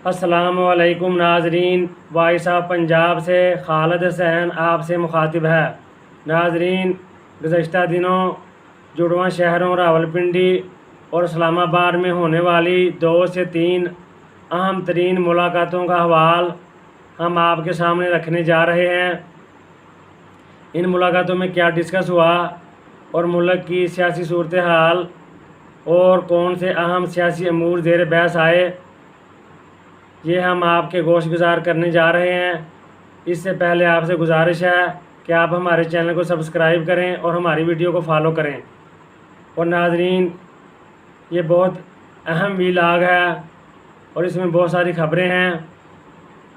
السلام علیکم ناظرین، وائس آف پنجاب سے خالد حسین آپ سے مخاطب ہے۔ ناظرین، گزشتہ دنوں جڑواں شہروں راولپنڈی اور اسلام آباد میں ہونے والی 2 سے 3 اہم ترین ملاقاتوں کا حوال ہم آپ کے سامنے رکھنے جا رہے ہیں۔ ان ملاقاتوں میں کیا ڈسکس ہوا اور ملک کی سیاسی صورتحال اور کون سے اہم سیاسی امور زیر بحث آئے، یہ ہم آپ کے گوش گزار کرنے جا رہے ہیں۔ اس سے پہلے آپ سے گزارش ہے کہ آپ ہمارے چینل کو سبسکرائب کریں اور ہماری ویڈیو کو فالو کریں۔ اور ناظرین، یہ بہت اہم ویلاگ ہے اور اس میں بہت ساری خبریں ہیں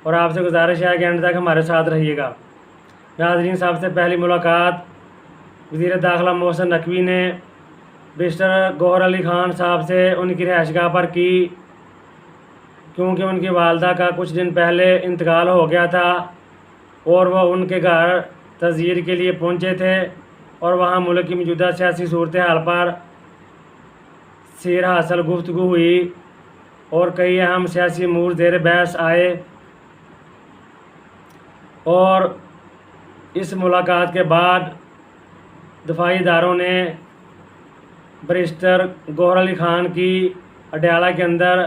اور آپ سے گزارش ہے کہ اینڈ تک ہمارے ساتھ رہیے گا۔ ناظرین، سب سے پہلی ملاقات وزیر داخلہ محسن نقوی نے بیرسٹر گوہر علی خان صاحب سے ان کی رہائش گاہ پر کی، کیونکہ ان کی والدہ کا کچھ دن پہلے انتقال ہو گیا تھا اور وہ ان کے گھر تعزیر کے لیے پہنچے تھے اور وہاں ملک کی موجودہ سیاسی صورتحال پر سیر حاصل گفتگو ہوئی اور کئی اہم سیاسی امور زیر بحث آئے۔ اور اس ملاقات کے بعد دفاعی اداروں نے بیرسٹر گوہر علی خان کی اڈیالہ کے اندر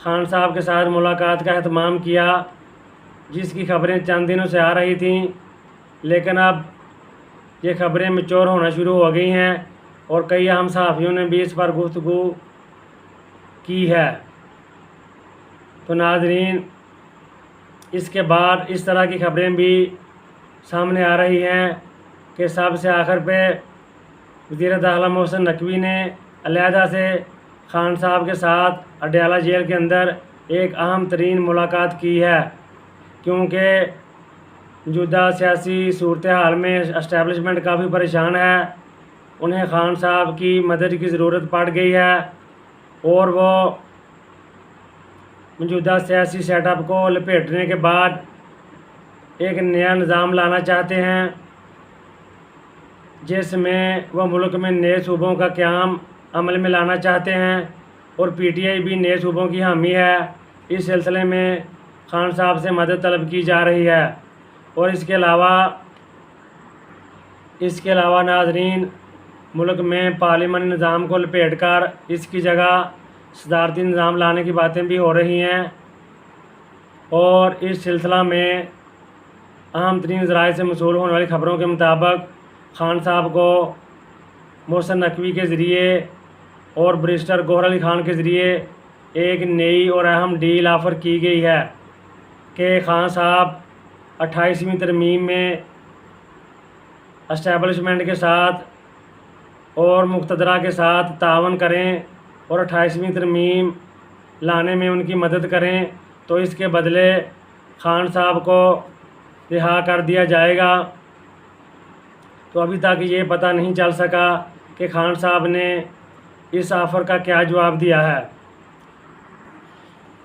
خان صاحب کے ساتھ ملاقات کا اہتمام کیا، جس کی خبریں چند دنوں سے آ رہی تھیں، لیکن اب یہ خبریں میچور ہونا شروع ہو گئی ہیں اور کئی اہم صحافیوں نے بھی اس پر گفتگو کی ہے۔ تو ناظرین، اس کے بعد اس طرح کی خبریں بھی سامنے آ رہی ہیں کہ سب سے آخر پہ وزیر داخلہ محسن نقوی نے علیحدہ سے خان صاحب کے ساتھ اڈیالہ جیل کے اندر ایک اہم ترین ملاقات کی ہے، کیونکہ موجودہ سیاسی صورتحال میں اسٹیبلشمنٹ کافی پریشان ہے، انہیں خان صاحب کی مدد کی ضرورت پڑ گئی ہے اور وہ موجودہ سیاسی سیٹ اپ کو لپیٹنے کے بعد ایک نیا نظام لانا چاہتے ہیں، جس میں وہ ملک میں نئے صوبوں کا قیام عمل میں لانا چاہتے ہیں اور پی ٹی آئی بھی نئے صوبوں کی حامی ہے۔ اس سلسلے میں خان صاحب سے مدد طلب کی جا رہی ہے اور اس کے علاوہ ناظرین، ملک میں پارلیمانی نظام کو لپیٹ کر اس کی جگہ صدارتی نظام لانے کی باتیں بھی ہو رہی ہیں۔ اور اس سلسلہ میں اہم ترین ذرائع سے موصول ہونے والی خبروں کے مطابق خان صاحب کو محسن نقوی کے ذریعے اور بیرسٹر گوہر علی خان کے ذریعے ایک نئی اور اہم ڈیل آفر کی گئی ہے کہ خان صاحب 28ویں ترمیم میں اسٹیبلشمنٹ کے ساتھ اور مقتدرہ کے ساتھ تعاون کریں اور 28ویں ترمیم لانے میں ان کی مدد کریں، تو اس کے بدلے خان صاحب کو رہا کر دیا جائے گا۔ تو ابھی تک یہ پتہ نہیں چل سکا کہ خان صاحب نے اس آفر کا کیا جواب دیا ہے۔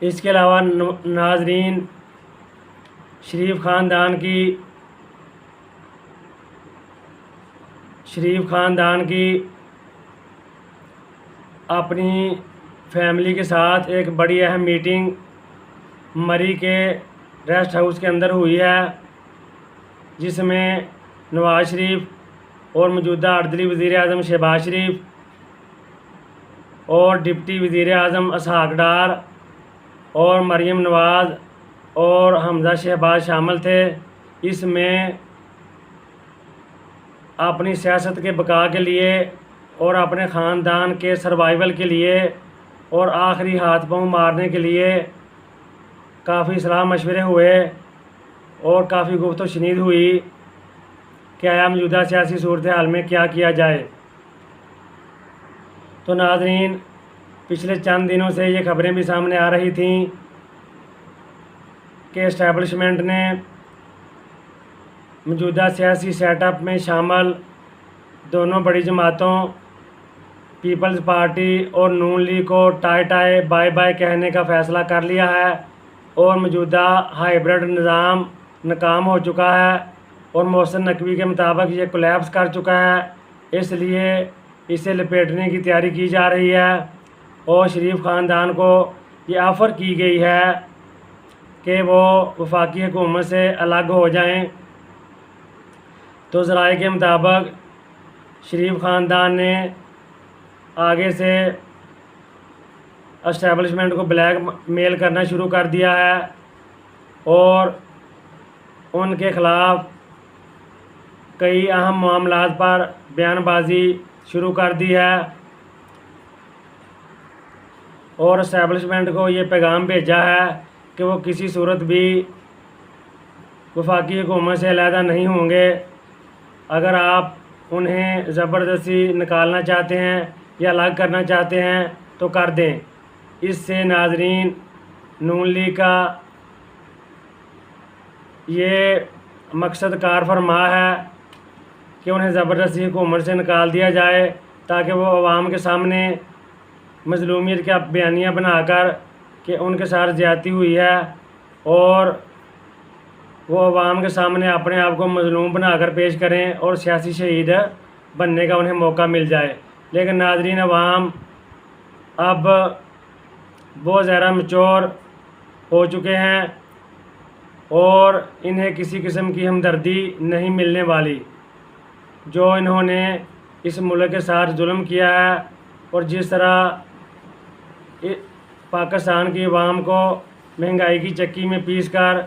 اس کے علاوہ ناظرین، شریف خاندان کی اپنی فیملی کے ساتھ ایک بڑی اہم میٹنگ مری کے ریسٹ ہاؤس کے اندر ہوئی ہے، جس میں نواز شریف اور موجودہ 8 وزیر اعظم شہباز شریف اور ڈپٹی وزیر اعظم اسحاق ڈار اور مریم نواز اور حمزہ شہباز شامل تھے۔ اس میں اپنی سیاست کے بقا کے لیے اور اپنے خاندان کے سروائیول کے لیے اور آخری ہاتھ پاؤں مارنے کے لیے کافی صلاح مشورے ہوئے اور کافی گفت و شنید ہوئی کہ آیا موجودہ سیاسی صورتحال میں کیا کیا جائے۔ تو ناظرین، پچھلے چند دنوں سے یہ خبریں بھی سامنے آ رہی تھیں کہ اسٹیبلشمنٹ نے موجودہ سیاسی سیٹ اپ میں شامل دونوں بڑی جماعتوں پیپلز پارٹی اور نون لیگ کو ٹائے بائے بائے کہنے کا فیصلہ کر لیا ہے اور موجودہ ہائیبرڈ نظام ناکام ہو چکا ہے اور محسن نقوی کے مطابق یہ کولیپس کر چکا ہے، اس لیے اسے لپیٹنے کی تیاری کی جا رہی ہے اور شریف خاندان کو یہ آفر کی گئی ہے کہ وہ وفاقی حکومت سے الگ ہو جائیں، تو ذرائع کے مطابق شریف خاندان نے آگے سے اسٹیبلشمنٹ کو بلیک میل کرنا شروع کر دیا ہے اور ان کے خلاف کئی اہم معاملات پر بیان بازی شروع کر دی ہے اور اسٹیبلشمنٹ کو یہ پیغام بھیجا ہے کہ وہ کسی صورت بھی وفاقی حکومت سے علیحدہ نہیں ہوں گے۔ اگر آپ انہیں زبردستی نکالنا چاہتے ہیں یا الگ کرنا چاہتے ہیں تو کر دیں۔ اس سے ناظرین نون لیگ کا یہ مقصد کار فرما ہے کہ انہیں زبردستی حکومت سے نکال دیا جائے تاکہ وہ عوام کے سامنے مظلومیت کا بیانیہ بنا کر کہ ان کے ساتھ زیادتی ہوئی ہے اور وہ عوام کے سامنے اپنے آپ کو مظلوم بنا کر پیش کریں اور سیاسی شہید بننے کا انہیں موقع مل جائے۔ لیکن ناظرین، عوام اب بہت زیادہ میچور ہو چکے ہیں اور انہیں کسی قسم کی ہمدردی نہیں ملنے والی۔ جو انہوں نے اس ملک کے ساتھ ظلم کیا ہے اور جس طرح پاکستان کی عوام کو مہنگائی کی چکی میں پیس کر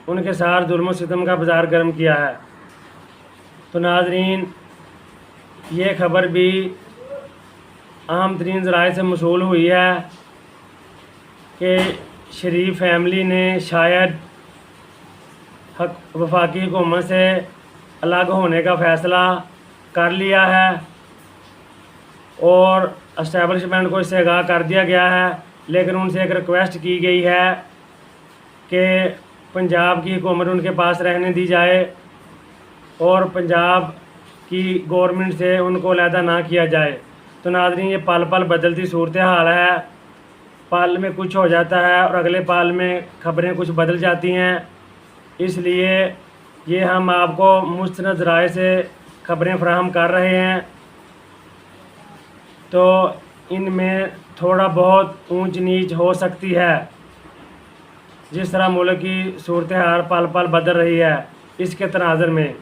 ان کے ساتھ ظلم و ستم کا بازار گرم کیا ہے۔ تو ناظرین، یہ خبر بھی اہم ترین ذرائع سے موصول ہوئی ہے کہ شریف فیملی نے شاید وفاقی حکومت سے الگ ہونے کا فیصلہ کر لیا ہے اور اسٹیبلشمنٹ کو اس سے آگاہ کر دیا گیا ہے، لیکن ان سے ایک ریکویسٹ کی گئی ہے کہ پنجاب کی حکومت ان کے پاس رہنے دی جائے اور پنجاب کی گورنمنٹ سے ان کو علیحدہ نہ کیا جائے۔ تو ناظرین، یہ پل پل بدلتی صورتحال ہے، پل میں کچھ ہو جاتا ہے اور اگلے پل میں خبریں کچھ بدل جاتی ہیں، اس لیے یہ ہم آپ کو مستند ذرائع سے خبریں فراہم کر رہے ہیں۔ تو ان میں تھوڑا بہت اونچ نیچ ہو سکتی ہے، جس طرح ملک کی صورتحال پل پل بدل رہی ہے اس کے تناظر میں۔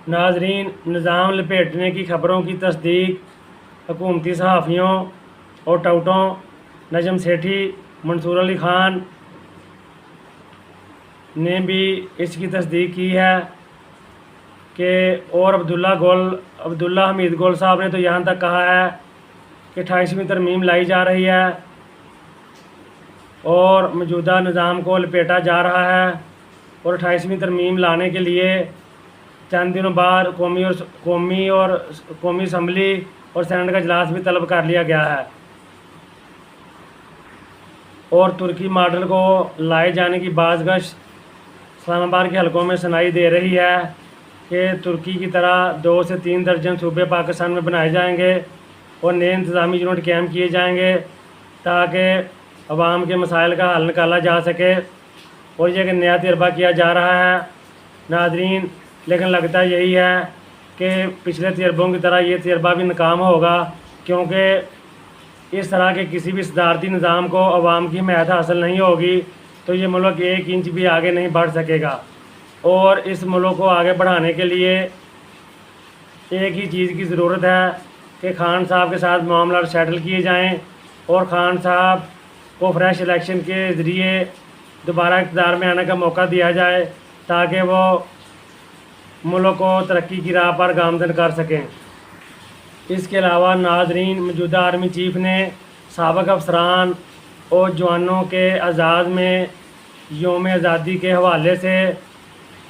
ناظرین، نظام لپیٹنے کی خبروں کی تصدیق حکومتی صحافیوں اور ٹاؤٹوں نجم سیٹھی، منصور علی خان نے بھی اس کی تصدیق کی ہے کہ اور عبداللہ حمید گل صاحب نے تو یہاں تک کہا ہے کہ 28ویں ترمیم لائی جا رہی ہے اور موجودہ نظام کو لپیٹا جا رہا ہے اور 28ویں ترمیم لانے کے لیے چند دنوں بعد قومی اسمبلی اور سینٹ کا اجلاس بھی طلب کر لیا گیا ہے اور ترکی ماڈل کو لائے جانے کی بعض گشت اسلام آباد کے حلقوں میں سنائی دے رہی ہے کہ ترکی کی طرح 2 سے 3 درجن صوبے پاکستان میں بنائے جائیں گے اور نئے انتظامی یونٹ قائم کیے جائیں گے تاکہ عوام کے مسائل کا حل نکالا جا سکے اور یہ ایک نیا تجربہ کیا جا رہا ہے ناظرین۔ لیکن لگتا یہی ہے کہ پچھلے تجربوں کی طرح یہ تجربہ بھی ناکام ہوگا، کیونکہ اس طرح کے کسی بھی صدارتی نظام کو عوام کی حمایت حاصل نہیں ہوگی تو یہ ملک 1 انچ بھی آگے نہیں بڑھ سکے گا اور اس ملک کو آگے بڑھانے کے لیے ایک ہی چیز کی ضرورت ہے کہ خان صاحب کے ساتھ معاملات سیٹل کیے جائیں اور خان صاحب کو فریش الیکشن کے ذریعے دوبارہ اقتدار میں آنے کا موقع دیا جائے تاکہ وہ ملک کو ترقی کی راہ پر گامزن کر سکیں۔ اس کے علاوہ ناظرین، موجودہ آرمی چیف نے سابق افسران اور جوانوں کے اعزاز میں یوم آزادی کے حوالے سے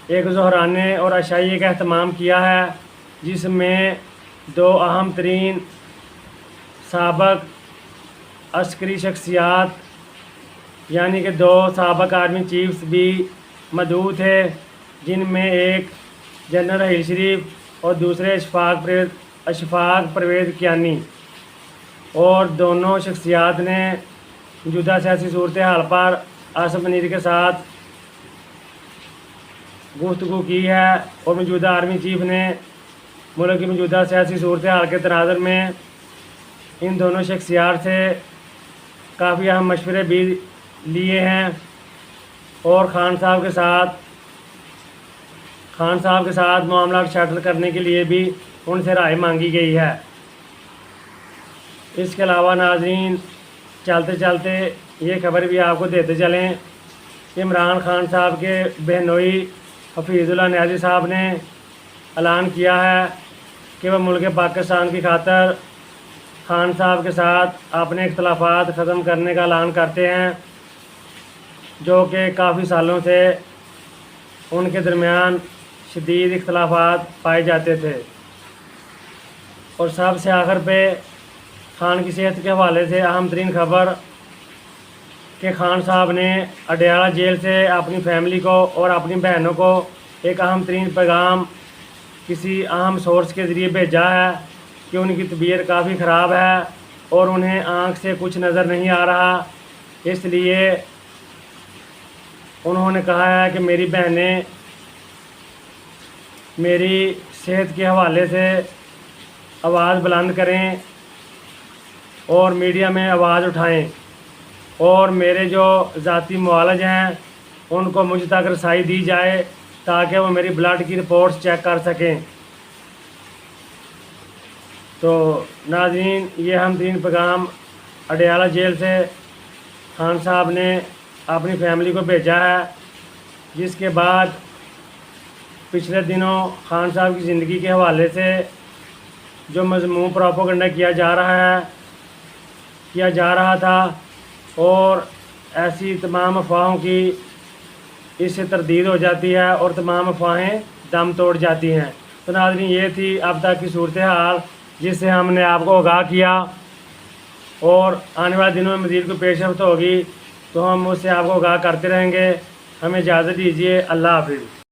ایک ظہرانے اور عشائیے کا اہتمام کیا ہے، جس میں 2 اہم ترین سابق عسکری شخصیات یعنی کہ 2 سابق آرمی چیفز بھی مدعو تھے، جن میں ایک جنرل رحیل شریف اور دوسرے اشفاق پرویز کیانی، اور دونوں شخصیات نے موجودہ سیاسی صورتحال پر آصف منیر کے ساتھ گفتگو کی ہے اور موجودہ آرمی چیف نے ملک کی موجودہ سیاسی صورتحال کے تناظر میں ان دونوں شخصیات سے کافی اہم مشورے بھی لیے ہیں اور خان صاحب کے ساتھ معاملات سیٹل کرنے کے لیے بھی ان سے رائے مانگی گئی ہے۔ اس کے علاوہ ناظرین، چلتے چلتے یہ خبر بھی آپ کو دیتے چلیں، عمران خان صاحب کے بہنوئی حفیظ اللہ نیازی صاحب نے اعلان کیا ہے کہ وہ ملک پاکستان کی خاطر خان صاحب کے ساتھ اپنے اختلافات ختم کرنے کا اعلان کرتے ہیں، جو کہ کافی سالوں سے ان کے درمیان شدید اختلافات پائے جاتے تھے۔ اور سب سے آخر پہ خان کی صحت کے حوالے سے اہم ترین خبر کہ خان صاحب نے اڈیالہ جیل سے اپنی فیملی کو اور اپنی بہنوں کو ایک اہم ترین پیغام کسی اہم سورس کے ذریعے بھیجا ہے کہ ان کی طبیعت کافی خراب ہے اور انہیں آنکھ سے کچھ نظر نہیں آ رہا، اس لیے انہوں نے کہا ہے کہ میری بہنیں میری صحت کے حوالے سے آواز بلند کریں اور میڈیا میں آواز اٹھائیں، اور میرے جو ذاتی معالج ہیں ان کو مجھ تک رسائی دی جائے تاکہ وہ میری بلڈ کی رپورٹس چیک کر سکیں۔ تو ناظرین، یہ اہم ترین پیغام اڈیالہ جیل سے خان صاحب نے اپنی فیملی کو بھیجا ہے، جس کے بعد پچھلے دنوں خان صاحب کی زندگی کے حوالے سے جو مذموم پروپیگنڈا کیا جا رہا تھا اور ایسی تمام افواہوں کی اس سے تردید ہو جاتی ہے اور تمام افواہیں دم توڑ جاتی ہیں۔ تو ناظرین، یہ تھی اب تک کی صورتحال جس سے ہم نے آپ کو آگاہ کیا، اور آنے والے دنوں میں مزید کوئی پیش رفت ہوگی تو ہم اس سے آپ کو آگاہ کرتے رہیں گے۔ ہمیں اجازت دیجیے، اللہ حافظ۔